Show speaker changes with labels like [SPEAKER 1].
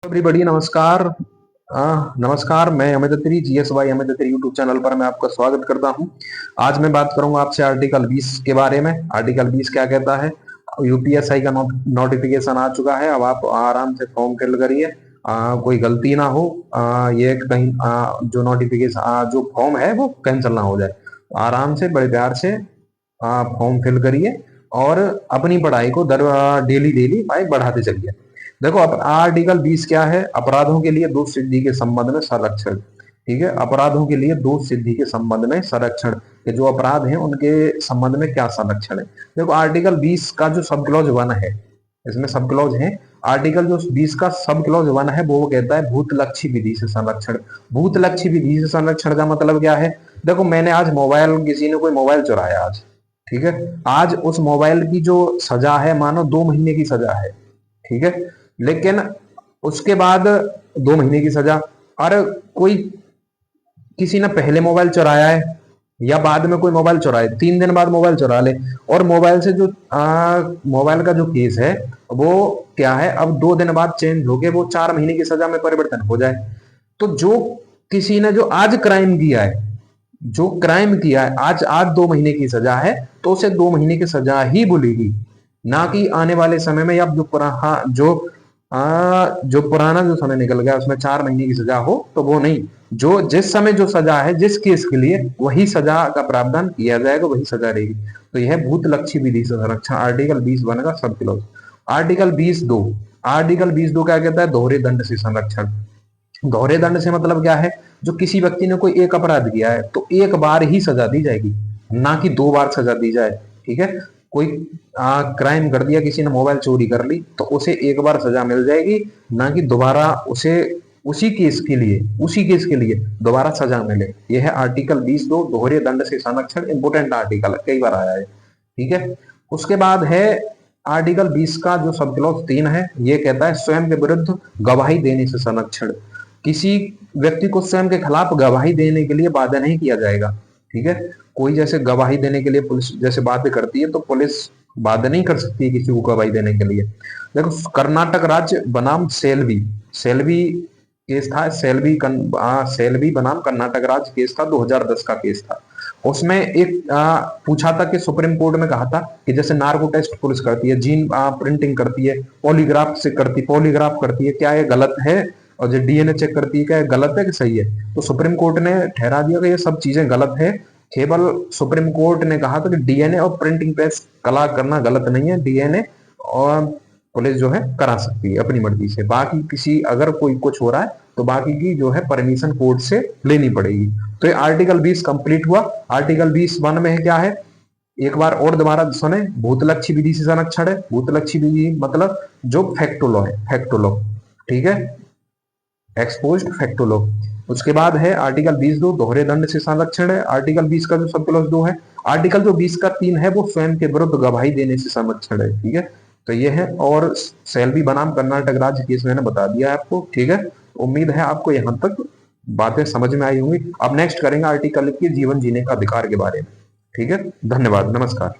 [SPEAKER 1] Everybody नमस्कार। नमस्कार, मैं अमित अत्री, जीएसवाई अमित अत्री यूट्यूब चैनल पर मैं आपका स्वागत करता हूं। आज मैं बात करूंगा आपसे आर्टिकल 20 के बारे में। आर्टिकल 20 क्या कहता है? यूपीएसआई का नोटिफिकेशन आ चुका है। अब आप आराम से फॉर्म फिल करिए, कोई गलती ना हो। ये कहीं जो नोटिफिकेशन जो फॉर्म है वो कैंसिल ना हो जाए। आराम से बड़े प्यार से फॉर्म फिल करिए और अपनी पढ़ाई को डेली डेली भाई बढ़ाते चलिए। देखो, अब आर्टिकल 20 क्या है? अपराधों के लिए दोष सिद्धि के संबंध में संरक्षण। ठीक है, अपराधों के लिए दोष सिद्धि के संबंध में संरक्षण के जो अपराध हैं उनके संबंध में क्या संरक्षण है। देखो, आर्टिकल 20 का जो सब क्लॉज 1 है, इसमें सब क्लॉज है। आर्टिकल जो 20 का सब क्लॉज 1 है वो कहता है भूतलक्षी विधि से संरक्षण। भूतलक्षी विधि से संरक्षण का मतलब क्या है? देखो, मैंने आज मोबाइल, किसी ने कोई मोबाइल चुराया आज, ठीक है, आज उस मोबाइल की जो सजा है मानो 2 महीने की सजा है, ठीक है, लेकिन उसके बाद 2 महीने की सजा। और कोई किसी ने पहले मोबाइल चुराया है या बाद में कोई मोबाइल चुराए, 3 दिन बाद मोबाइल चुरा ले, और मोबाइल से जो मोबाइल का जो केस है वो क्या है, अब 2 दिन बाद चेंज होके वो 4 महीने की सजा में परिवर्तन हो जाए। तो जो किसी ने जो आज क्राइम किया है, जो क्राइम किया है आज आज 2 महीने की सजा है, तो उसे 2 महीने की सजा ही बोलेगी, ना कि आने वाले समय में या जो पुराना जो समय निकल गया उसमें 4 महीने की सजा हो, तो वो नहीं। जो जिस समय जो सजा है जिस केस के लिए वही सजा का प्रावधान किया जाएगा, वही सजा रहेगी। तो यह भूतलक्षी विधि से संरक्षण आर्टिकल 20 का सब क्लॉज। आर्टिकल 20(2), आर्टिकल 20(2) क्या कहता है? दोहरे दंड से संरक्षण। दोहरे दंड से मतलब क्या है? जो किसी व्यक्ति ने कोई एक अपराध किया है तो एक बार ही सजा दी जाएगी, ना कि 2 बार सजा दी जाए। ठीक है, कोई क्राइम कर दिया, किसी ने मोबाइल चोरी कर ली, तो उसे एक बार सजा मिल जाएगी, ना कि दोबारा उसे उसी केस के लिए दोबारा सजा मिले। यह है आर्टिकल 20(2) दोहरे दंड से संरक्षण। इंपोर्टेंट आर्टिकल है, कई बार आया है। ठीक है, उसके बाद है आर्टिकल 20 का जो सब क्लॉज 3 है, ये कहता है स्वयं के विरुद्ध गवाही देने से संरक्षण। किसी व्यक्ति को स्वयं के खिलाफ गवाही देने के लिए बाध्य नहीं किया जाएगा। ठीक है, कोई जैसे गवाही देने के लिए पुलिस जैसे बाध्य करती है, तो पुलिस बाध्य नहीं कर सकती किसी को गवाही देने के लिए। देखो, कर्नाटक राज्य बनाम सेल्वी, सेल्वी केस था, सेल्वी बनाम कर्नाटक राज्य केस था, 2010 का केस था। उसमें एक पूछा था कि सुप्रीम कोर्ट में कहा था कि जैसे नार्को टेस्ट पुलिस करती है, जीन प्रिंटिंग करती है, पॉलीग्राफ करती है, क्या ये गलत है? और जो डीएनए चेक करती है, क्या गलत है कि सही है? तो सुप्रीम कोर्ट ने ठहरा दिया कि ये सब चीजें गलत है। केवल सुप्रीम कोर्ट ने कहा था कि डीएनए और प्रिंटिंग प्रेस कला करना गलत नहीं है, डीएनए और पुलिस जो है करा सकती है अपनी मर्जी से। बाकी किसी अगर कोई कुछ हो रहा है तो बाकी की जो है परमिशन कोर्ट से लेनी पड़ेगी। तो ये आर्टिकल 20 कंप्लीट हुआ। आर्टिकल 20(1) में है क्या है, एक बार और दोबारा सुने। भूतलक्षी विधि से संरक्षण है। भूतलक्षी विधि मतलब जो फैक्टो लॉ है, फैक्टो लॉ, ठीक है, एक्सपोज्ड फैक्टो लॉ। उसके बाद है आर्टिकल 20(2) दोहरे दंड से संरक्षण है। आर्टिकल 20 का जो सब क्लॉज 2 है। आर्टिकल जो 20 का 3 है वो स्वयं के विरुद्ध गवाही देने से संरक्षण है। ठीक है, तो ये है। और सेल्वी बनाम कर्नाटक राज्य केस मैंने बता दिया है आपको। ठीक है, उम्मीद है आपको यहां तक बातें समझ में आई होंगी। अब नेक्स्ट करेंगे आर्टिकल के जीवन जीने का अधिकार के बारे में। ठीक है, धन्यवाद, नमस्कार।